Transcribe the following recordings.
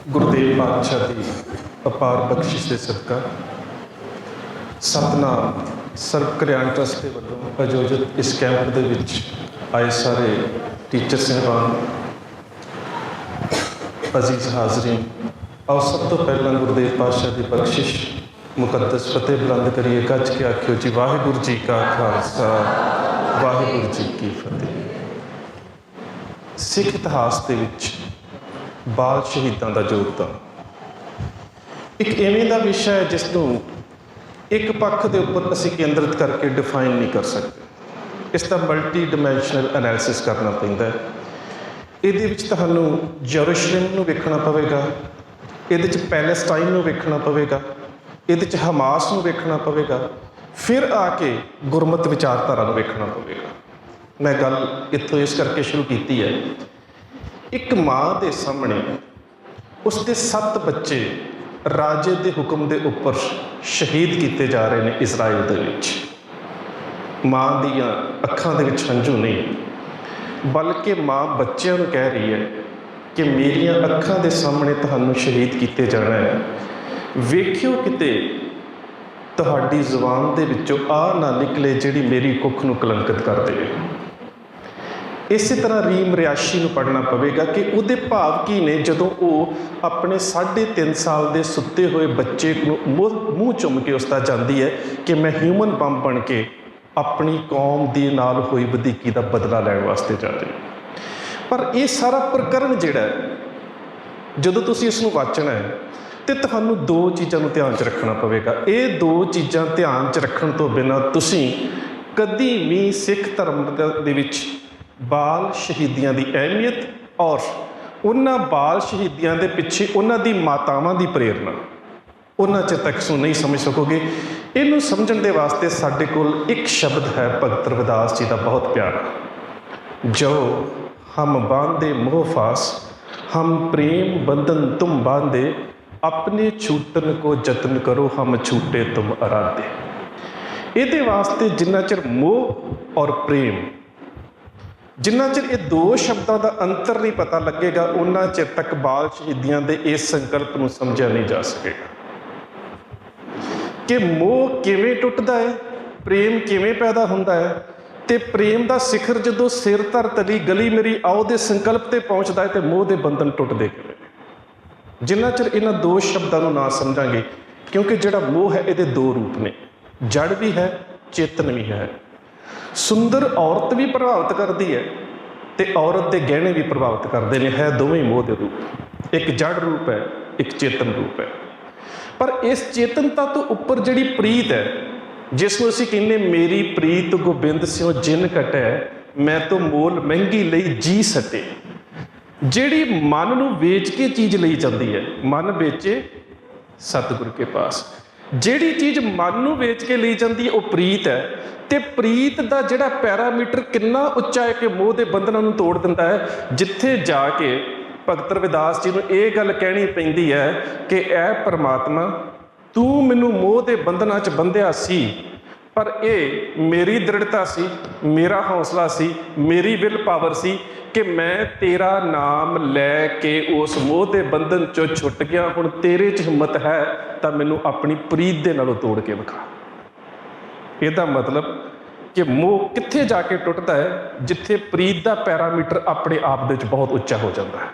ਗੁਰਦੇਵ ਪਾਤਸ਼ਾਹ ਦੀ ਅਪਾਰ ਬਖਸ਼ਿਸ਼ ਦੇ ਸਦਕਾ ਸਤਨਾਮ ਸਰਬ ਕਲਿਆਣ ਟਰਸਟ ਦੇ ਵੱਲੋਂ ਆਯੋਜਿਤ ਇਸ ਕੈਂਪ ਦੇ ਵਿੱਚ ਆਏ ਸਾਰੇ ਟੀਚਰ ਸਾਹਿਬਾਨ, ਅਜ਼ੀਜ਼ ਹਾਜ਼ਰੀਨ, ਆਓ ਸਭ ਤੋਂ ਪਹਿਲਾਂ ਗੁਰਦੇਵ ਪਾਤਸ਼ਾਹ ਦੀ ਬਖਸ਼ਿਸ਼ ਮੁਕੱਦਸ ਫਤਿਹ ਬੁਲੰਦ ਕਰੀਏ। ਗੱਜ ਕੇ ਆਖਿਓ ਜੀ, ਵਾਹਿਗੁਰੂ ਜੀ ਕਾ ਖਾਲਸਾ, ਵਾਹਿਗੁਰੂ ਜੀ ਕੀ ਫਤਿਹ। ਸਿੱਖ ਇਤਿਹਾਸ ਦੇ ਵਿੱਚ ਬਾਲ ਸ਼ਹੀਦਾਂ ਦਾ ਯੋਗਦਾਨ ਇੱਕ ਐਵੇਂ ਦਾ ਵਿਸ਼ਾ ਹੈ ਜਿਸ ਨੂੰ ਇੱਕ ਪੱਖ ਦੇ ਉੱਪਰ ਅਸੀਂ ਕੇਂਦਰਿਤ ਕਰਕੇ ਡਿਫਾਈਨ ਨਹੀਂ ਕਰ ਸਕਦੇ। ਇਸ ਦਾ ਮਲਟੀ ਡਿਮੈਂਸ਼ਨਲ ਐਨਾਲਿਸਿਸ ਕਰਨਾ ਪੈਂਦਾ ਹੈ। ਇਹਦੇ ਵਿੱਚ ਤੁਹਾਨੂੰ ਯਰੂਸ਼ਲਮ ਨੂੰ ਵੇਖਣਾ ਪਵੇਗਾ, ਇਹਦੇ 'ਚ ਪੈਲੇਸਟਾਈਨ ਨੂੰ ਵੇਖਣਾ ਪਵੇਗਾ, ਇਹਦੇ 'ਚ ਹਮਾਸ ਨੂੰ ਵੇਖਣਾ ਪਵੇਗਾ, ਫਿਰ ਆ ਕੇ ਗੁਰਮਤਿ ਵਿਚਾਰਧਾਰਾ ਨੂੰ ਵੇਖਣਾ ਪਵੇਗਾ। ਮੈਂ ਗੱਲ ਇੱਥੋਂ ਇਸ ਕਰਕੇ ਸ਼ੁਰੂ ਕੀਤੀ ਹੈ, ਇੱਕ ਮਾਂ ਦੇ ਸਾਹਮਣੇ ਉਸਦੇ 7 ਬੱਚੇ ਰਾਜੇ ਦੇ ਹੁਕਮ ਦੇ ਉੱਪਰ ਸ਼ਹੀਦ ਕੀਤੇ ਜਾ ਰਹੇ ਨੇ ਇਜ਼ਰਾਈਲ ਦੇ ਵਿੱਚ। ਮਾਂ ਦੀਆਂ ਅੱਖਾਂ ਦੇ ਵਿੱਚ ਹੰਝੂ ਨਹੀਂ, ਬਲਕਿ ਮਾਂ ਬੱਚਿਆਂ ਨੂੰ ਕਹਿ ਰਹੀ ਹੈ ਕਿ ਮੇਰੀਆਂ ਅੱਖਾਂ ਦੇ ਸਾਹਮਣੇ ਤੁਹਾਨੂੰ ਸ਼ਹੀਦ ਕੀਤੇ ਜਾਣਾ ਹੈ। ਵੇਖਿਓ ਕਿਤੇ ਤੁਹਾਡੀ ਜ਼ੁਬਾਨ ਦੇ ਵਿੱਚੋਂ ਆ ਨਾ ਨਿਕਲੇ ਜਿਹੜੀ ਮੇਰੀ ਕੁੱਖ ਨੂੰ ਕਲੰਕਿਤ ਕਰ ਦੇਵੇ। ਇਸੇ ਤਰ੍ਹਾਂ ਰੀਮ ਰਿਆਸ਼ੀ ਨੂੰ ਪੜ੍ਹਨਾ ਪਵੇਗਾ ਕਿ ਉਹਦੇ ਭਾਵ ਕੀ ਨੇ ਜਦੋਂ ਉਹ ਆਪਣੇ 3.5 ਸਾਲ ਦੇ ਸੁੱਤੇ ਹੋਏ ਬੱਚੇ ਨੂੰ ਮੂੰਹ ਚੁੰਮ ਕੇ ਉਸਦਾ ਜਾਂਦੀ ਹੈ ਕਿ ਮੈਂ ਹਿਊਮਨ ਬੰਬ ਬਣ ਕੇ ਆਪਣੀ ਕੌਮ ਦੇ ਨਾਲ ਹੋਈ ਵਧੀਕੀ ਦਾ ਬਦਲਾ ਲੈਣ ਵਾਸਤੇ ਜਾ ਰਹੀ। ਪਰ ਇਹ ਸਾਰਾ ਪ੍ਰਕਰਨ ਜਿਹੜਾ ਜਦੋਂ ਤੁਸੀਂ ਇਸ ਨੂੰ ਵਾਚਣਾ ਹੈ ਤੇ ਤੁਹਾਨੂੰ 2 ਚੀਜ਼ਾਂ ਨੂੰ ਧਿਆਨ 'ਚ ਰੱਖਣਾ ਪਵੇਗਾ। ਇਹ 2 ਚੀਜ਼ਾਂ ਧਿਆਨ 'ਚ ਰੱਖਣ ਤੋਂ ਬਿਨਾਂ ਤੁਸੀਂ ਕਦੀ ਵੀ ਸਿੱਖ ਧਰਮ ਦੇ ਵਿੱਚ ਬਾਲ ਸ਼ਹੀਦੀਆਂ ਦੀ ਅਹਿਮੀਅਤ ਔਰ ਉਹਨਾਂ ਬਾਲ ਸ਼ਹੀਦੀਆਂ ਦੇ ਪਿੱਛੇ ਉਹਨਾਂ ਦੀ ਮਾਤਾਵਾਂ ਦੀ ਪ੍ਰੇਰਨਾ ਉਹਨਾਂ ਚਿਰ ਤੱਕ ਨੂੰ ਨਹੀਂ ਸਮਝ ਸਕੋਗੇ। ਇਹਨੂੰ ਸਮਝਣ ਦੇ ਵਾਸਤੇ ਸਾਡੇ ਕੋਲ ਇੱਕ ਸ਼ਬਦ ਹੈ ਭਗਤ ਰਵਿਦਾਸ ਜੀ ਦਾ ਬਹੁਤ ਪਿਆਰਾ, ਜੋ ਹਮ ਬਾਂਧੇ ਮੋਹ ਫਾਸ, ਹਮ ਪ੍ਰੇਮ ਬੰਧਨ ਤੁਮ ਬਾਂਧੇ, ਆਪਣੇ ਛੂਟਨ ਕੋ ਯਤਨ ਕਰੋ, ਹਮ ਛੂਟੇ ਤੁਮ ਅਰਾਧੇ। ਇਹਦੇ ਵਾਸਤੇ ਜਿੰਨਾ ਚਿਰ ਮੋਹ ਔਰ ਪ੍ਰੇਮ, ਜਿੰਨਾ ਚਿਰ ਇਹ 2 ਸ਼ਬਦਾਂ ਦਾ ਅੰਤਰ ਨਹੀਂ ਪਤਾ ਲੱਗੇਗਾ, ਉਹਨਾਂ ਚਿਰ ਤੱਕ ਬਾਲ ਸ਼ਹੀਦੀਆਂ ਦੇ ਇਸ ਸੰਕਲਪ ਨੂੰ ਸਮਝਿਆ ਨਹੀਂ ਜਾ ਸਕੇਗਾ ਕਿ ਮੋਹ ਕਿਵੇਂ ਟੁੱਟਦਾ ਹੈ, ਪ੍ਰੇਮ ਕਿਵੇਂ ਪੈਦਾ ਹੁੰਦਾ ਹੈ, ਤੇ ਪ੍ਰੇਮ ਦਾ ਸਿਖਰ ਜਦੋਂ ਸਿਰ ਧਰ ਤਲੀ ਗਲੀ ਮੇਰੀ ਆਓ ਦੇ ਸੰਕਲਪ ਤੇ ਪਹੁੰਚਦਾ ਹੈ ਤੇ ਮੋਹ ਦੇ ਬੰਧਨ ਟੁੱਟਦੇ ਕਿਵੇਂ। ਜਿੰਨਾ ਚਿਰ ਇਹਨਾਂ 2 ਸ਼ਬਦਾਂ ਨੂੰ ਨਾ ਸਮਝਾਂਗੇ, ਕਿਉਂਕਿ ਜਿਹੜਾ ਮੋਹ ਹੈ ਇਹਦੇ 2 ਰੂਪ ਨੇ, ਜੜ ਵੀ ਹੈ, ਚੇਤਨ ਵੀ ਹੈ। ਸੁੰਦਰ ਔਰਤ ਵੀ ਪ੍ਰਭਾਵਿਤ ਕਰਦੀ ਹੈ ਤੇ ਔਰਤ ਦੇ ਗਹਿਣੇ ਵੀ ਪ੍ਰਭਾਵਿਤ ਕਰਦੇ ਨੇ, ਹੈ ਦੋਵੇਂ ਮੋਹ ਦੇ ਰੂਪ। ਇੱਕ ਜੜ ਰੂਪ ਹੈ, ਇੱਕ ਚੇਤਨ ਰੂਪ ਹੈ। ਪਰ ਇਸ ਚੇਤਨਤਾ ਤੋਂ ਉੱਪਰ ਜਿਹੜੀ ਪ੍ਰੀਤ ਹੈ, ਜਿਸ ਨੂੰ ਅਸੀਂ ਕਹਿੰਦੇ ਮੇਰੀ ਪ੍ਰੀਤ ਗੋਬਿੰਦ ਸਿਉ ਜਿਨ ਘਟੈ, ਮੈਂ ਤੋਂ ਮੋਲ ਮਹਿੰਗੀ ਲਈ ਜੀ ਸਟੇ, ਜਿਹੜੀ ਮਨ ਨੂੰ ਵੇਚ ਕੇ ਚੀਜ਼ ਲਈ ਜਾਂਦੀ ਹੈ, ਮਨ ਵੇਚੇ ਸਤਿਗੁਰ ਕੇ ਪਾਸ। ਜਿਹੜੀ ਚੀਜ਼ ਮਨ ਨੂੰ ਵੇਚ ਕੇ ਲਈ ਜਾਂਦੀ ਹੈ ਉਹ ਪ੍ਰੀਤ ਹੈ। ਤੇ ਪ੍ਰੀਤ ਦਾ ਜਿਹੜਾ ਪੈਰਾਮੀਟਰ ਕਿੰਨਾ ਉੱਚਾ ਹੈ ਕਿ ਮੋਹ ਦੇ ਬੰਧਨਾਂ ਨੂੰ ਤੋੜ ਦਿੰਦਾ ਹੈ, ਜਿੱਥੇ ਜਾ ਕੇ ਭਗਤ ਰਵਿਦਾਸ ਜੀ ਨੂੰ ਇਹ ਗੱਲ ਕਹਿਣੀ ਪੈਂਦੀ ਹੈ ਕਿ ਐ ਪਰਮਾਤਮਾ, ਤੂੰ ਮੈਨੂੰ ਮੋਹ ਦੇ ਬੰਧਨਾਂ 'ਚ ਬੰਧਿਆ ਸੀ, ਪਰ ਇਹ ਮੇਰੀ ਦ੍ਰਿੜਤਾ ਸੀ, ਮੇਰਾ ਹੌਸਲਾ ਸੀ, ਮੇਰੀ ਵਿਲ ਪਾਵਰ ਸੀ ਕਿ ਮੈਂ ਤੇਰਾ ਨਾਮ ਲੈ ਕੇ ਉਸ ਮੋਹ ਦੇ ਬੰਧਨ 'ਚੋਂ ਛੁੱਟ ਗਿਆ। ਹੁਣ ਤੇਰੇ 'ਚ ਹਿੰਮਤ ਹੈ ਤਾਂ ਮੈਨੂੰ ਆਪਣੀ ਪ੍ਰੀਤ ਦੇ ਨਾਲੋਂ ਤੋੜ ਕੇ ਵਿਖਾ। ਇਹਦਾ ਮਤਲਬ ਕਿ ਮੋਹ ਕਿੱਥੇ ਜਾ ਕੇ ਟੁੱਟਦਾ ਹੈ, ਜਿੱਥੇ ਪ੍ਰੀਤ ਦਾ ਪੈਰਾਮੀਟਰ ਆਪਣੇ ਆਪ ਦੇ ਵਿੱਚ ਬਹੁਤ ਉੱਚਾ ਹੋ ਜਾਂਦਾ ਹੈ।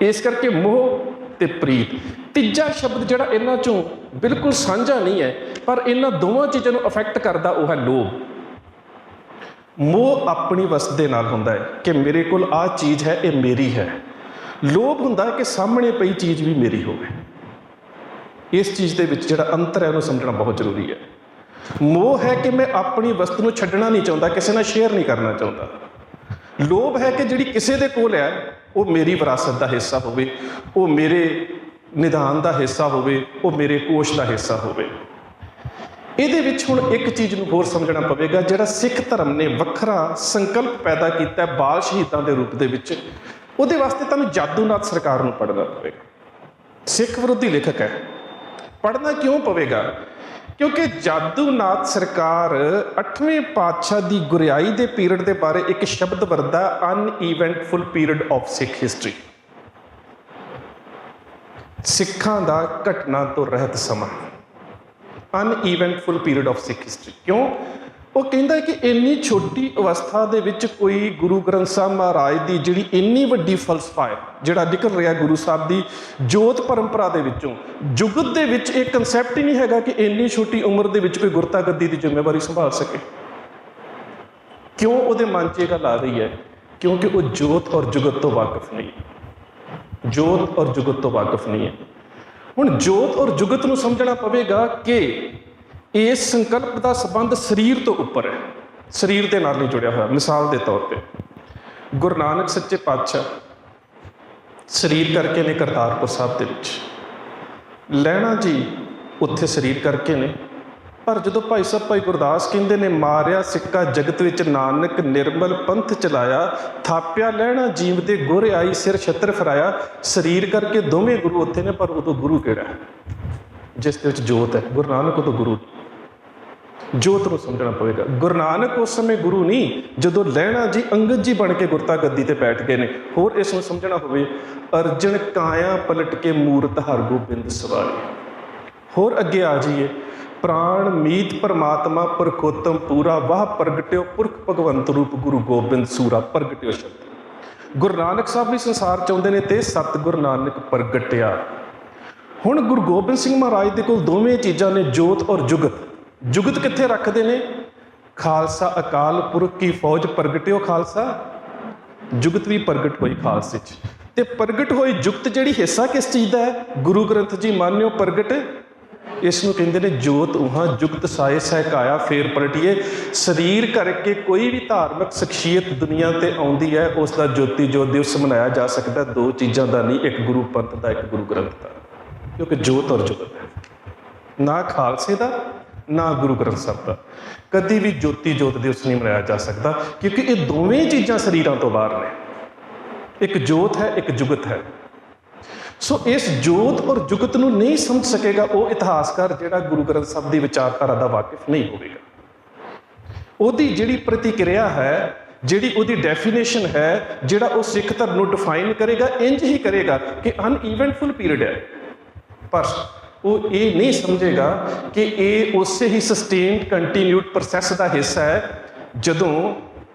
ਇਸ ਕਰਕੇ ਮੋਹ ਤੇ ਪ੍ਰੀਤ। ਤੀਜਾ ਸ਼ਬਦ ਜਿਹੜਾ ਇਹਨਾਂ 'ਚੋਂ ਬਿਲਕੁਲ ਸਾਂਝਾ ਨਹੀਂ ਹੈ ਪਰ ਇਹਨਾਂ ਦੋਵਾਂ ਚੀਜ਼ਾਂ ਨੂੰ ਅਫੈਕਟ ਕਰਦਾ, ਉਹ ਹੈ ਲੋਭ। ਮੋਹ ਆਪਣੀ ਵਸਤ ਦੇ ਨਾਲ ਹੁੰਦਾ ਹੈ ਕਿ ਮੇਰੇ ਕੋਲ ਆਹ ਚੀਜ਼ ਹੈ, ਇਹ ਮੇਰੀ ਹੈ। ਲੋਭ ਹੁੰਦਾ ਹੈ ਕਿ ਸਾਹਮਣੇ ਪਈ ਚੀਜ਼ ਵੀ ਮੇਰੀ ਹੋਵੇ। ਇਸ ਚੀਜ਼ ਦੇ ਵਿੱਚ ਜਿਹੜਾ ਅੰਤਰ ਹੈ ਉਹਨੂੰ ਸਮਝਣਾ ਬਹੁਤ ਜ਼ਰੂਰੀ ਹੈ। ਮੋਹ ਹੈ ਕਿ ਮੈਂ ਆਪਣੀ ਵਸਤ ਨੂੰ ਛੱਡਣਾ ਨਹੀਂ ਚਾਹੁੰਦਾ, ਕਿਸੇ ਨਾਲ ਸ਼ੇਅਰ ਨਹੀਂ ਕਰਨਾ ਚਾਹੁੰਦਾ। ਲੋਭ ਹੈ ਕਿ ਜਿਹੜੀ ਕਿਸੇ ਦੇ ਕੋਲ ਹੈ ਉਹ ਮੇਰੀ ਵਿਰਾਸਤ ਦਾ ਹਿੱਸਾ ਹੋਵੇ, ਉਹ ਮੇਰੇ ਨਿਦਾਨ ਦਾ ਹਿੱਸਾ ਹੋਵੇ, ਉਹ ਮੇਰੇ ਕੋਸ਼ ਦਾ ਹਿੱਸਾ ਹੋਵੇ। ਇਹਦੇ ਵਿੱਚ ਹੁਣ ਇੱਕ ਚੀਜ਼ ਨੂੰ ਹੋਰ ਸਮਝਣਾ ਪਵੇਗਾ, ਜਿਹੜਾ ਸਿੱਖ ਧਰਮ ਨੇ ਵੱਖਰਾ ਸੰਕਲਪ ਪੈਦਾ ਕੀਤਾ ਬਾਲ ਸ਼ਹੀਦਾਂ ਦੇ ਰੂਪ ਦੇ ਵਿੱਚ, ਉਹਦੇ ਵਾਸਤੇ ਤੁਹਾਨੂੰ ਜਾਦੂਨਾਥ ਸਰਕਾਰ ਨੂੰ ਪੜ੍ਹਨਾ ਪਵੇਗਾ। ਸਿੱਖ ਵਿਰੋਧੀ ਲੇਖਕ ਹੈ, ਪੜ੍ਹਨਾ ਕਿਉਂ ਪਵੇਗਾ? ਕਿਉਂਕਿ ਜਾਦੂਨਾਥ ਸਰਕਾਰ 8ਵੇਂ ਪਾਤਸ਼ਾਹ ਦੀ ਗੁਰਿਆਈ ਦੇ ਪੀਰੀਅਡ ਦੇ ਬਾਰੇ ਇੱਕ ਸ਼ਬਦ ਵਰਤਦਾ, ਅਨਈਵੈਂਟਫੁਲ ਪੀਰੀਅਡ ਆਫ ਸਿੱਖ ਹਿਸਟਰੀ। ਸਿੱਖਾਂ ਦਾ ਘਟਨਾ ਤੋਂ ਰਹਿਤ ਸਮਾਂ, ਅਨਈਵੈਂਟਫੁਲ ਪੀਰੀਅਡ ਆਫ ਸਿੱਖ ਹਿਸਟਰੀ। ਕਿਉਂ? ਉਹ ਕਹਿੰਦਾ ਕਿ ਇੰਨੀ ਛੋਟੀ ਅਵਸਥਾ ਦੇ ਵਿੱਚ ਕੋਈ ਗੁਰੂ ਗ੍ਰੰਥ ਸਾਹਿਬ ਮਹਾਰਾਜ ਦੀ ਜਿਹੜੀ ਇੰਨੀ ਵੱਡੀ ਫਲਸਫਾ ਹੈ, ਜਿਹੜਾ ਨਿਕਲ ਰਿਹਾ ਗੁਰੂ ਸਾਹਿਬ ਦੀ ਜੋਤ ਪਰੰਪਰਾ ਦੇ ਵਿੱਚੋਂ, ਜੁਗਤ ਦੇ ਵਿੱਚ ਇਹ ਕਨਸੈਪਟ ਹੀ ਨਹੀਂ ਹੈਗਾ ਕਿ ਇੰਨੀ ਛੋਟੀ ਉਮਰ ਦੇ ਵਿੱਚ ਕੋਈ ਗੁਰਤਾ ਗੱਦੀ ਦੀ ਜ਼ਿੰਮੇਵਾਰੀ ਸੰਭਾਲ ਸਕੇ। ਕਿਉਂ ਉਹਦੇ ਮਨ 'ਚ ਇਹ ਗੱਲ ਆ ਰਹੀ ਹੈ? ਕਿਉਂਕਿ ਉਹ ਜੋਤ ਔਰ ਜੁਗਤ ਤੋਂ ਵਾਕਿਫ ਨਹੀਂ ਹੈ। ਜੋਤ ਔਰ ਜੁਗਤ ਤੋਂ ਵਾਕਿਫ ਨਹੀਂ ਹੈ। ਹੁਣ ਜੋਤ ਔਰ ਜੁਗਤ ਨੂੰ ਸਮਝਣਾ ਪਵੇਗਾ ਕਿ ਇਸ ਸੰਕਲਪ ਦਾ ਸੰਬੰਧ ਸਰੀਰ ਤੋਂ ਉੱਪਰ ਹੈ, ਸਰੀਰ ਦੇ ਨਾਲ ਨਹੀਂ ਜੁੜਿਆ ਹੋਇਆ। ਮਿਸਾਲ ਦੇ ਤੌਰ ਤੇ ਗੁਰੂ ਨਾਨਕ ਸੱਚੇ ਪਾਤਸ਼ਾਹ ਸਰੀਰ ਕਰਕੇ ਨੇ ਕਰਤਾਰਪੁਰ ਸਾਹਿਬ ਦੇ ਵਿੱਚ, ਲਹਿਣਾ ਜੀ ਉੱਥੇ ਸਰੀਰ ਕਰਕੇ ਨੇ, ਪਰ ਜਦੋਂ ਭਾਈ ਸਾਹਿਬ ਭਾਈ ਗੁਰਦਾਸ ਕਹਿੰਦੇ ਨੇ ਮਾਰਿਆ ਸਿੱਕਾ ਜਗਤ ਵਿੱਚ ਨਾਨਕ ਨਿਰਮਲ ਪੰਥ ਚਲਾਇਆ, ਥਾਪਿਆ ਲਹਿਣਾ ਜੀਵ ਦੇ ਗੁਰ ਆਈ ਸਿਰ ਛਤਰ ਫਰਾਇਆ, ਸਰੀਰ ਕਰਕੇ ਦੋਵੇਂ ਗੁਰੂ ਉੱਥੇ ਨੇ, ਪਰ ਉਦੋਂ ਗੁਰੂ ਕਿਹੜਾ ਹੈ? ਜਿਸ ਦੇ ਵਿੱਚ ਜੋਤ ਹੈ। ਗੁਰੂ ਨਾਨਕ ਉਦੋਂ ਗੁਰੂ, ਜੋਤ ਨੂੰ ਸਮਝਣਾ ਪਵੇਗਾ। ਗੁਰੂ ਨਾਨਕ ਉਸ ਸਮੇਂ ਗੁਰੂ ਨਹੀਂ ਜਦੋਂ ਲਹਿਣਾ ਜੀ ਅੰਗਦ ਜੀ ਬਣ ਕੇ ਗੁਰਤਾ ਗੱਦੀ ਤੇ ਬੈਠ ਗਏ ਨੇ। ਹੋਰ ਇਸ ਨੂੰ ਸਮਝਣਾ ਹੋਵੇ, ਅਰਜਨ ਕਾਇਆ ਪਲਟ ਕੇ ਮੂਰਤ ਹਰਗੋਬਿੰਦ ਸਵਾਰੀ। ਹੋਰ ਅੱਗੇ ਆ ਜਾਈਏ, ਪ੍ਰਾਣ ਮੀਤ ਪਰਮਾਤਮਾ ਪਰਖੋਤਮ ਪੂਰਾ, ਵਾਹ ਪ੍ਰਗਟਿਓ ਪੁਰਖ ਭਗਵੰਤ ਰੂਪ ਗੁਰੂ ਗੋਬਿੰਦ ਸੂਰਾ, ਪ੍ਰਗਟਿਓ ਸ਼ਬਦ। ਗੁਰੂ ਨਾਨਕ ਸਾਹਿਬ ਵੀ ਸੰਸਾਰ ਚਾਹੁੰਦੇ ਨੇ ਤੇ ਸਤਿਗੁਰੂ ਨਾਨਕ ਪ੍ਰਗਟਿਆ। ਹੁਣ ਗੁਰੂ ਗੋਬਿੰਦ ਸਿੰਘ ਮਹਾਰਾਜ ਦੇ ਕੋਲ ਦੋਵੇਂ ਚੀਜ਼ਾਂ ਨੇ, ਜੋਤ ਔਰ ਜੁਗਤ। ਜੁਗਤ ਕਿੱਥੇ ਰੱਖਦੇ ਨੇ? ਖਾਲਸਾ ਅਕਾਲ ਪੁਰਖ ਕੀ ਫੌਜ ਪ੍ਰਗਟਿਓ ਖਾਲਸਾ। ਜੁਗਤ ਵੀ ਪ੍ਰਗਟ ਹੋਈ ਖਾਲਸੇ 'ਚ, ਤੇ ਪ੍ਰਗਟ ਹੋਈ ਜੁਗਤ ਜਿਹੜੀ ਹਿੱਸਾ ਕਿਸ ਚੀਜ਼ ਦਾ ਹੈ? ਗੁਰੂ ਗ੍ਰੰਥ ਜੀ ਮਾਨਿਓ ਪ੍ਰਗਟ। ਇਸ ਨੂੰ ਕਹਿੰਦੇ ਨੇ ਜੋਤ ਉਹਾਂ ਜੁਗਤ ਸਾਏ ਸਹਿਕਾਇਆ ਫੇਰ ਪਲਟੀਏ। ਸਰੀਰ ਕਰਕੇ ਕੋਈ ਵੀ ਧਾਰਮਿਕ ਸ਼ਖਸੀਅਤ ਦੁਨੀਆ ਤੇ ਆਉਂਦੀ ਹੈ, ਉਸ ਦਾ ਜੋਤੀ ਜੋਤ ਦਿਵਸ ਮਨਾਇਆ ਜਾ ਸਕਦਾ। ਦੋ ਚੀਜ਼ਾਂ ਦਾ ਨਹੀਂ, ਇੱਕ ਗੁਰੂ ਪੰਥ ਦਾ, ਇੱਕ ਗੁਰੂ ਗ੍ਰੰਥ ਦਾ, ਕਿਉਂਕਿ ਜੋਤ ਔਰ ਜੁਗਤ ਹੈ। ਨਾ ਖਾਲਸੇ ਦਾ ਨਾ ਗੁਰੂ ਗ੍ਰੰਥ ਸਾਹਿਬ ਦਾ ਕਦੀ ਵੀ ਜੋਤੀ ਜੋਤ ਦਿਵਸ ਨਹੀਂ ਮਨਾਇਆ ਜਾ ਸਕਦਾ, ਕਿਉਂਕਿ ਇਹ ਦੋਵੇਂ ਚੀਜ਼ਾਂ ਸਰੀਰਾਂ ਤੋਂ ਬਾਹਰ ਨੇ। ਇੱਕ ਜੋਤ ਹੈ, ਇੱਕ ਜੁਗਤ ਹੈ। ਸੋ ਇਸ ਜੋਤ ਔਰ ਜੁਗਤ ਨੂੰ ਨਹੀਂ ਸਮਝ ਸਕੇਗਾ ਉਹ ਇਤਿਹਾਸਕਾਰ ਜਿਹੜਾ ਗੁਰੂ ਗ੍ਰੰਥ ਸਾਹਿਬ ਦੀ ਵਿਚਾਰਧਾਰਾ ਦਾ ਵਾਕਿਫ ਨਹੀਂ ਹੋਵੇਗਾ। ਉਹਦੀ ਜਿਹੜੀ ਪ੍ਰਤੀਕਿਰਿਆ ਹੈ, ਜਿਹੜੀ ਉਹਦੀ ਡੈਫੀਨੇਸ਼ਨ ਹੈ, ਜਿਹੜਾ ਉਹ ਸਿੱਖ ਧਰਮ ਨੂੰ ਡਿਫਾਈਨ ਕਰੇਗਾ, ਇੰਜ ਹੀ ਕਰੇਗਾ ਕਿ ਅਨਈਵੈਂਟਫੁਲ ਪੀਰੀਅਡ ਹੈ। ਪਰ ਉਹ ਇਹ ਨਹੀਂ ਸਮਝੇਗਾ ਕਿ ਇਹ ਉਸੇ ਹੀ ਸਸਟੇਨਡ ਕੰਟੀਨਿਊਡ ਪ੍ਰੋਸੈਸ ਦਾ ਹਿੱਸਾ ਹੈ। ਜਦੋਂ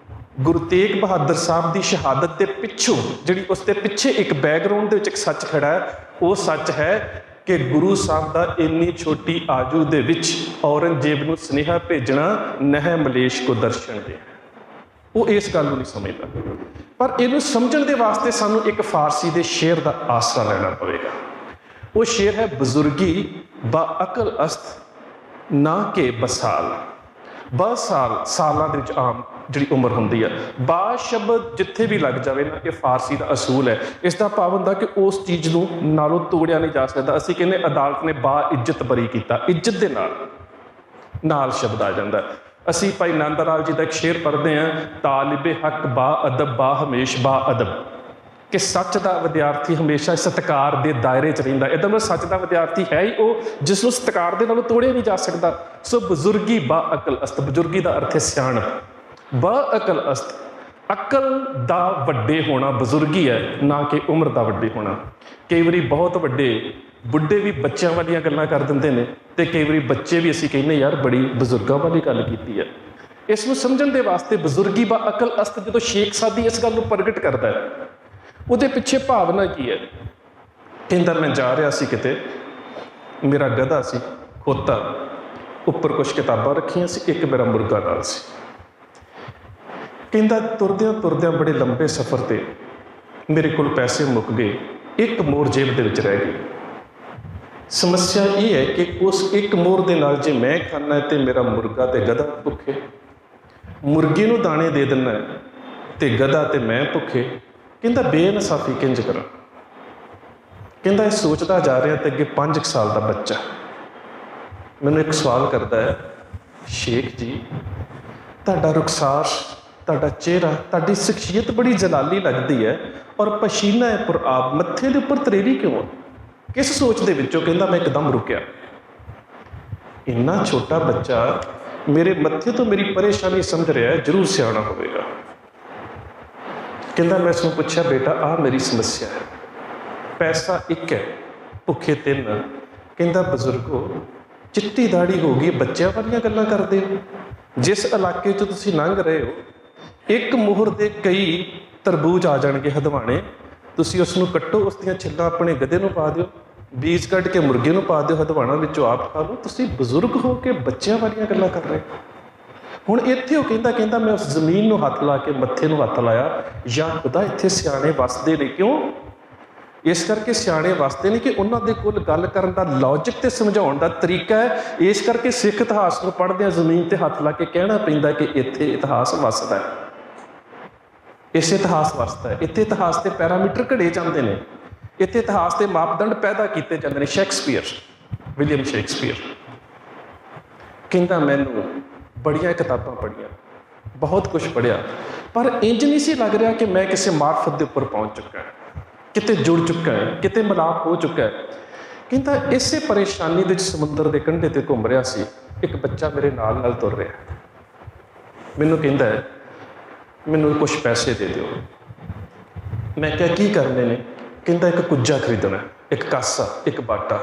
ਗੁਰੂ ਤੇਗ ਬਹਾਦਰ ਸਾਹਿਬ ਦੀ ਸ਼ਹਾਦਤ ਦੇ ਪਿੱਛੋਂ, ਜਿਹੜੀ ਉਸ ਦੇ ਪਿੱਛੇ ਇੱਕ ਬੈਕਗਰਾਊਂਡ ਦੇ ਵਿੱਚ ਇੱਕ ਸੱਚ ਖੜਾ ਹੈ, ਉਹ ਸੱਚ ਹੈ ਕਿ ਗੁਰੂ ਸਾਹਿਬ ਦਾ ਇੰਨੀ ਛੋਟੀ ਆਯੂ ਦੇ ਵਿੱਚ ਔਰੰਗਜ਼ੇਬ ਨੂੰ ਸੁਨੇਹਾ ਭੇਜਣਾ, ਨਹਿ ਮਲੇਸ਼ ਕੋ ਦਰਸ਼ਨ ਦੇ। ਉਹ ਇਸ ਗੱਲ ਨੂੰ ਨਹੀਂ ਸਮਝਦਾ। ਪਰ ਇਹਨੂੰ ਸਮਝਣ ਦੇ ਵਾਸਤੇ ਸਾਨੂੰ ਇੱਕ ਫਾਰਸੀ ਦੇ ਸ਼ੇਰ ਦਾ ਆਸਰਾ ਲੈਣਾ ਪਵੇਗਾ। ਉਹ ਸ਼ੇਰ ਹੈ, ਬਜ਼ੁਰਗੀ ਬਾ ਅਕਲ ਅਸਤ ਨਾ ਕਿ ਬਸਾਲ। ਸਾਲ, ਸਾਲਾਂ ਦੇ ਵਿੱਚ ਆਮ ਜਿਹੜੀ ਉਮਰ ਹੁੰਦੀ ਹੈ। ਬਾ ਸ਼ਬਦ ਜਿੱਥੇ ਵੀ ਲੱਗ ਜਾਵੇ ਨਾ, ਇਹ ਫਾਰਸੀ ਦਾ ਅਸੂਲ ਹੈ। ਇਸ ਦਾ ਭਾਵ ਹੁੰਦਾ ਕਿ ਉਸ ਚੀਜ਼ ਨੂੰ ਨਾਲੋਂ ਤੋੜਿਆ ਨਹੀਂ ਜਾ ਸਕਦਾ। ਅਸੀਂ ਕਹਿੰਦੇ ਅਦਾਲਤ ਨੇ ਬਾ ਇੱਜ਼ਤ ਬਰੀ ਕੀਤਾ, ਇੱਜ਼ਤ ਦੇ ਨਾਲ ਸ਼ਬਦ ਆ ਜਾਂਦਾ। ਅਸੀਂ ਭਾਈ ਨੰਦ ਲਾਲ ਜੀ ਦਾ ਇੱਕ ਸ਼ੇਰ ਪੜ੍ਹਦੇ ਹਾਂ, ਤਾਲਿਬੇ ਹੱਕ ਬਾ ਅਦਬ ਬਾ ਹਮੇਸ਼ ਬਾ ਅਦਬ, ਕਿ ਸੱਚ ਦਾ ਵਿਦਿਆਰਥੀ ਹਮੇਸ਼ਾ ਸਤਿਕਾਰ ਦੇ ਦਾਇਰੇ 'ਚ ਰਹਿੰਦਾ। ਇਹਦਾ ਮਤਲਬ ਸੱਚ ਦਾ ਵਿਦਿਆਰਥੀ ਹੈ ਹੀ ਉਹ ਜਿਸ ਨੂੰ ਸਤਿਕਾਰ ਦੇ ਨਾਲੋਂ ਤੋੜਿਆ ਨਹੀਂ ਜਾ ਸਕਦਾ। ਸੋ ਬਜ਼ੁਰਗੀ ਬਾ ਅਕਲ ਅਸਤ, ਬਜ਼ੁਰਗੀ ਦਾ ਅਰਥ ਹੈ ਸਿਆਣਪ। ਬਾ ਅਕਲ ਅਸਤ, ਅਕਲ ਦਾ ਵੱਡੇ ਹੋਣਾ ਬਜ਼ੁਰਗੀ ਹੈ, ਨਾ ਕਿ ਉਮਰ ਦਾ ਵੱਡੇ ਹੋਣਾ। ਕਈ ਵਾਰੀ ਬਹੁਤ ਵੱਡੇ ਬੁੱਢੇ ਵੀ ਬੱਚਿਆਂ ਵਾਲੀਆਂ ਗੱਲਾਂ ਕਰ ਦਿੰਦੇ ਨੇ, ਤੇ ਕਈ ਵਾਰੀ ਬੱਚੇ ਵੀ ਅਸੀਂ ਕਹਿੰਦੇ ਯਾਰ ਬੜੀ ਬਜ਼ੁਰਗਾਂ ਵਾਲੀ ਗੱਲ ਕੀਤੀ ਹੈ। ਇਸ ਨੂੰ ਸਮਝਣ ਦੇ ਵਾਸਤੇ ਬਜ਼ੁਰਗੀ ਬਾ ਅਕਲ ਅਸਤ ਜਦੋਂ ਸ਼ੇਖ ਸਾਦੀ ਇਸ ਗੱਲ ਨੂੰ ਪ੍ਰਗਟ ਕਰਦਾ ਹੈ, ਉਹਦੇ ਪਿੱਛੇ ਭਾਵਨਾ ਕੀ ਹੈ? ਕਹਿੰਦਾ ਮੈਂ ਜਾ ਰਿਹਾ ਸੀ ਕਿਤੇ, ਮੇਰਾ ਗਧਾ ਸੀ ਖੋਤਾ, ਉੱਪਰ ਕੁਛ ਕਿਤਾਬਾਂ ਰੱਖੀਆਂ ਸੀ, ਇੱਕ ਮੇਰਾ ਮੁਰਗਾ ਨਾਲ ਸੀ। ਕਹਿੰਦਾ ਤੁਰਦਿਆਂ ਤੁਰਦਿਆਂ ਬੜੇ ਲੰਬੇ ਸਫ਼ਰ ਤੇ ਮੇਰੇ ਕੋਲ ਪੈਸੇ ਮੁੱਕ ਗਏ, ਇੱਕ ਮੋਹਰ ਜੇਬ ਦੇ ਵਿੱਚ ਰਹਿ ਗਈ। ਸਮੱਸਿਆ ਇਹ ਹੈ ਕਿ ਉਸ ਇੱਕ ਮੋਹਰ ਦੇ ਨਾਲ ਜੇ ਮੈਂ ਖਾਣਾ ਤੇ ਮੇਰਾ ਮੁਰਗਾ ਤੇ ਗਧਾ ਭੁੱਖੇ, ਮੁਰਗੇ ਨੂੰ ਦਾਣੇ ਦੇ ਦਿੰਦਾ ਤੇ ਗਧਾ ਤੇ ਮੈਂ ਭੁੱਖੇ। ਕਹਿੰਦਾ ਬੇਇਨਸਾਫੀ ਕਿੰਝ ਕਰਾਂ? ਕਹਿੰਦਾ ਇਹ ਸੋਚਦਾ ਜਾ ਰਿਹਾ ਤੇ ਅੱਗੇ 5 ਸਾਲ ਦਾ ਬੱਚਾ ਮੈਨੂੰ ਇੱਕ ਸਵਾਲ ਕਰਦਾ ਹੈ, ਸ਼ੇਖ ਜੀ ਤੁਹਾਡਾ ਰੁਖਸਾਰ, ਤੁਹਾਡਾ ਚਿਹਰਾ, ਤੁਹਾਡੀ ਸ਼ਖਸੀਅਤ ਬੜੀ ਜਲਾਲੀ ਲੱਗਦੀ ਹੈ, ਔਰ ਪਸੀਨਾ ਹੈ ਪੁਰਾਬ, ਮੱਥੇ ਦੇ ਉੱਪਰ ਤਰੇੜੀ ਕਿਉਂ? ਕਿਸ ਸੋਚ ਦੇ ਵਿੱਚੋਂ? ਕਹਿੰਦਾ ਮੈਂ ਇੱਕਦਮ ਰੁਕਿਆ। ਇੰਨਾ ਛੋਟਾ ਬੱਚਾ ਮੇਰੇ ਮੱਥੇ ਤੋਂ ਮੇਰੀ ਪਰੇਸ਼ਾਨੀ ਸਮਝ ਰਿਹਾ ਹੈ, ਜ਼ਰੂਰ ਸਿਆਣਾ ਹੋਵੇਗਾ। ਕਹਿੰਦਾ ਮੈਂ ਇਸਨੂੰ ਪੁੱਛਿਆ, ਬੇਟਾ ਆਹ ਮੇਰੀ ਸਮੱਸਿਆ ਹੈ, ਪੈਸਾ ਇੱਕ ਹੈ, ਭੁੱਖੇ 3। ਕਹਿੰਦਾ ਬਜ਼ੁਰਗੋ ਚਿੱਟੀ ਦਾੜੀ ਹੋ ਗਈ, ਬੱਚਿਆਂ ਵਾਲੀਆਂ ਗੱਲਾਂ ਕਰਦੇ ਹੋ। ਜਿਸ ਇਲਾਕੇ 'ਚ ਤੁਸੀਂ ਲੰਘ ਰਹੇ ਹੋ, ਇੱਕ ਮੁਹਰ ਦੇ ਕਈ ਤਰਬੂਜ ਆ ਜਾਣਗੇ ਹਦਵਾਣੇ, ਤੁਸੀਂ ਉਸ ਨੂੰ ਕੱਟੋ, ਉਸ ਦੀਆਂ ਛਿੱਲਾਂ ਆਪਣੇ ਗਧੇ ਨੂੰ ਪਾ ਦਿਓ, ਬੀਜ ਕੱਢ ਕੇ ਮੁਰਗੇ ਨੂੰ ਪਾ ਦਿਓ, ਹਦਵਾਣਾ ਵਿੱਚੋਂ ਆਪ ਖਾ ਲਓ। ਤੁਸੀਂ ਬਜ਼ੁਰਗ ਹੋ ਕੇ ਬੱਚਿਆਂ ਵਾਲੀਆਂ ਗੱਲਾਂ ਕਰ ਰਹੇ ਹੋ। ਹੁਣ ਇੱਥੇ ਉਹ ਕਹਿੰਦਾ ਮੈਂ ਉਸ ਜ਼ਮੀਨ ਨੂੰ ਹੱਥ ਲਾ ਕੇ ਮੱਥੇ ਨੂੰ ਹੱਥ ਲਾਇਆ, ਜਾਂ ਖੁਦਾ ਇੱਥੇ ਸਿਆਣੇ ਵਸਦੇ ਨੇ। ਕਿਉਂ? ਇਸ ਕਰਕੇ ਸਿਆਣੇ ਵਸਦੇ ਨੇ ਕਿ ਉਹਨਾਂ ਦੇ ਕੋਲ ਗੱਲ ਕਰਨ ਦਾ ਲੌਜਿਕ ਤੇ ਸਮਝਾਉਣ ਦਾ ਤਰੀਕਾ ਹੈ। ਇਸ ਕਰਕੇ ਸਿੱਖ ਇਤਿਹਾਸ ਨੂੰ ਪੜ੍ਹਦਿਆਂ ਜ਼ਮੀਨ ਤੇ ਹੱਥ ਲਾ ਕੇ ਕਹਿਣਾ ਪੈਂਦਾ ਕਿ ਇੱਥੇ ਇਤਿਹਾਸ ਵਸਦਾ ਹੈ, ਇਸ ਇਤਿਹਾਸ ਵਸਦਾ ਹੈ। ਇੱਥੇ ਇਤਿਹਾਸ ਦੇ ਪੈਰਾਮੀਟਰ ਘੜੇ ਜਾਂਦੇ ਨੇ, ਇੱਥੇ ਇਤਿਹਾਸ ਦੇ ਮਾਪਦੰਡ ਪੈਦਾ ਕੀਤੇ ਜਾਂਦੇ ਨੇ। ਵਿਲੀਅਮ ਸ਼ੇਕਸਪੀਅਰ ਕਹਿੰਦਾ ਮੈਨੂੰ ਬੜੀਆਂ ਕਿਤਾਬਾਂ ਪੜ੍ਹੀਆਂ, ਬਹੁਤ ਕੁਝ ਪੜ੍ਹਿਆ, ਪਰ ਇੰਜ ਨਹੀਂ ਸੀ ਲੱਗ ਰਿਹਾ ਕਿ ਮੈਂ ਕਿਸੇ ਮਾਰਫਤ ਦੇ ਉੱਪਰ ਪਹੁੰਚ ਚੁੱਕਾ, ਕਿਤੇ ਜੁੜ ਚੁੱਕਾ ਹੈ, ਕਿਤੇ ਮਿਲਾਪ ਹੋ ਚੁੱਕਾ ਹੈ। ਕਹਿੰਦਾ ਇਸੇ ਪਰੇਸ਼ਾਨੀ ਦੇ ਵਿੱਚ ਸਮੁੰਦਰ ਦੇ ਕੰਢੇ ਤੇ ਘੁੰਮ ਰਿਹਾ ਸੀ, ਇੱਕ ਬੱਚਾ ਮੇਰੇ ਨਾਲ ਨਾਲ ਤੁਰ ਰਿਹਾ। ਮੈਨੂੰ ਕਹਿੰਦਾ ਹੈ ਮੈਨੂੰ ਕੁਝ ਪੈਸੇ ਦੇ ਦਿਓ। ਮੈਂ ਕਿਹਾ ਕੀ ਕਰਨੇ ਨੇ? ਕਹਿੰਦਾ ਇੱਕ ਕੁੱਜਾ ਖਰੀਦਣਾ, ਇੱਕ ਕਾਸਾ, ਇੱਕ ਬਾਟਾ।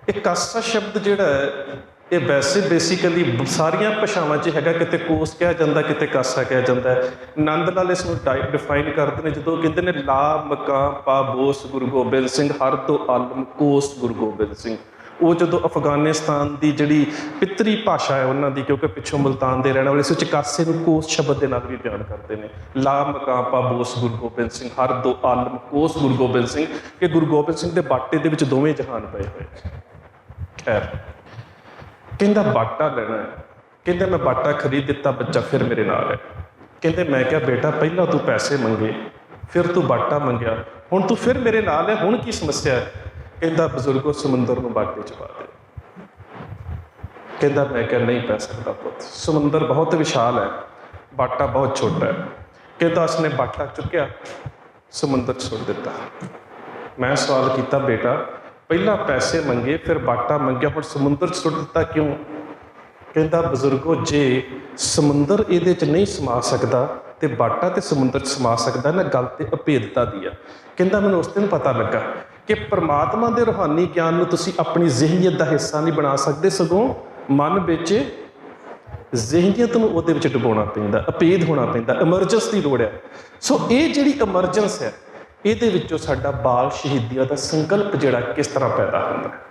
ਇਹ ਕਾਸਾ ਸ਼ਬਦ ਜਿਹੜਾ ਹੈ ਇਹ ਵੈਸੇ ਬੇਸਿਕਲੀ ਸਾਰੀਆਂ ਭਾਸ਼ਾਵਾਂ 'ਚ ਹੈਗਾ, ਕਿਤੇ ਕੋਸ ਕਿਹਾ ਜਾਂਦਾ, ਕਿਤੇ ਕਾਸਾ ਕਿਹਾ ਜਾਂਦਾ। ਨੰਦ ਲਾਲ ਇਸ ਨੂੰ ਡਿਫਾਈਨ ਕਰਦੇ ਨੇ ਜਦੋਂ ਕਹਿੰਦੇ ਨੇ ਲਾ ਮਕਾਂ ਪਾ ਬੋਸ ਗੁਰੂ ਗੋਬਿੰਦ ਸਿੰਘ ਹਰ ਦੋ ਆਲਮ ਕੋਸ ਗੁਰੂ ਗੋਬਿੰਦ ਸਿੰਘ। ਉਹ ਜਦੋਂ ਅਫਗਾਨਿਸਤਾਨ ਦੀ ਜਿਹੜੀ ਪਿੱਤਰੀ ਭਾਸ਼ਾ ਹੈ ਉਹਨਾਂ ਦੀ, ਕਿਉਂਕਿ ਪਿੱਛੋਂ ਮੁਲਤਾਨ ਦੇ ਰਹਿਣ ਵਾਲੇ ਸੀ, ਉਹ 'ਚ ਕਾਸੇ ਨੂੰ ਕੋਸ ਸ਼ਬਦ ਦੇ ਨਾਲ ਵੀ ਬਿਆਨ ਕਰਦੇ ਨੇ। ਲਾ ਮਕਾਂ ਪਾ ਬੋਸ ਗੁਰੂ ਗੋਬਿੰਦ ਸਿੰਘ ਹਰ ਦੋ ਆਲਮ ਕੋਸ ਗੁਰੂ ਗੋਬਿੰਦ ਸਿੰਘ, ਕਿ ਗੁਰੂ ਗੋਬਿੰਦ ਸਿੰਘ ਦੇ ਬਾਟੇ ਦੇ ਵਿੱਚ ਦੋਵੇਂ ਜਹਾਨ ਪਏ ਹੋਏ। ਖੈਰ ਕਹਿੰਦਾ ਬਾਟਾ ਲੈਣਾ ਹੈ। ਕਹਿੰਦੇ ਮੈਂ ਬਾਟਾ ਖਰੀਦ ਦਿੱਤਾ, ਬੱਚਾ ਫਿਰ ਮੇਰੇ ਨਾਲ ਹੈ। ਕਹਿੰਦੇ ਮੈਂ ਕਿਹਾ ਬੇਟਾ ਪਹਿਲਾਂ ਤੂੰ ਪੈਸੇ ਮੰਗੇ, ਫਿਰ ਤੂੰ ਬਾਟਾ ਮੰਗਿਆ, ਹੁਣ ਤੂੰ ਫਿਰ ਮੇਰੇ ਨਾਲ ਹੈ, ਹੁਣ ਕੀ ਸਮੱਸਿਆ ਹੈ? ਕਹਿੰਦਾ ਬਜ਼ੁਰਗੋ ਸਮੁੰਦਰ ਨੂੰ ਬਾਟੇ 'ਚ ਪਾ ਦੇ। ਕਹਿੰਦਾ ਮੈਂ ਕਿਹਾ ਨਹੀਂ ਪੈ ਸਕਦਾ ਪੁੱਤ, ਸਮੁੰਦਰ ਬਹੁਤ ਵਿਸ਼ਾਲ ਹੈ, ਬਾਟਾ ਬਹੁਤ ਛੋਟਾ ਹੈ। ਕਹਿੰਦਾ ਉਸਨੇ ਬਾਟਾ ਚੁੱਕਿਆ, ਸਮੁੰਦਰ 'ਚ ਸੁੱਟ ਦਿੱਤਾ। ਮੈਂ ਸਵਾਲ ਕੀਤਾ ਬੇਟਾ ਪਹਿਲਾਂ ਪੈਸੇ ਮੰਗੇ, ਫਿਰ ਬਾਟਾ ਮੰਗਿਆ, ਹੁਣ ਸਮੁੰਦਰ 'ਚ ਸੁੱਟ ਦਿੱਤਾ ਕਿਉਂ? ਕਹਿੰਦਾ ਬਜ਼ੁਰਗੋ ਜੇ ਸਮੁੰਦਰ ਇਹਦੇ 'ਚ ਨਹੀਂ ਸਮਾ ਸਕਦਾ ਤੇ ਬਾਟਾ ਤੇ ਸਮੁੰਦਰ 'ਚ ਸਮਾ ਸਕਦਾ ਨਾ, ਗੱਲ ਤੇ ਅਭੇਦਤਾ ਦੀ ਆ। ਕਹਿੰਦਾ ਮੈਨੂੰ ਉਸ ਦਿਨ ਪਤਾ ਲੱਗਾ ਕਿ ਪਰਮਾਤਮਾ ਦੇ ਰੂਹਾਨੀ ਗਿਆਨ ਨੂੰ ਤੁਸੀਂ ਆਪਣੀ ਜ਼ਿਹਨੀਅਤ ਦਾ ਹਿੱਸਾ ਨਹੀਂ ਬਣਾ ਸਕਦੇ, ਸਗੋਂ ਮਨ ਵਿੱਚ ਜ਼ਿਹਨੀਅਤ ਨੂੰ ਉਹਦੇ ਵਿੱਚ ਡੁਬੋਣਾ ਪੈਂਦਾ, ਅਭੇਦ ਹੋਣਾ ਪੈਂਦਾ, ਐਮਰਜੈਂਸ ਦੀ ਲੋੜ ਹੈ। ਸੋ ਇਹ ਜਿਹੜੀ ਐਮਰਜੈਂਸ ਹੈ, ਇਹਦੇ ਵਿੱਚੋਂ ਸਾਡਾ ਬਾਲ ਸ਼ਹੀਦੀਆਂ ਦਾ ਸੰਕਲਪ ਜਿਹੜਾ ਕਿਸ ਤਰ੍ਹਾਂ ਪੈਦਾ ਹੁੰਦਾ ਹੈ।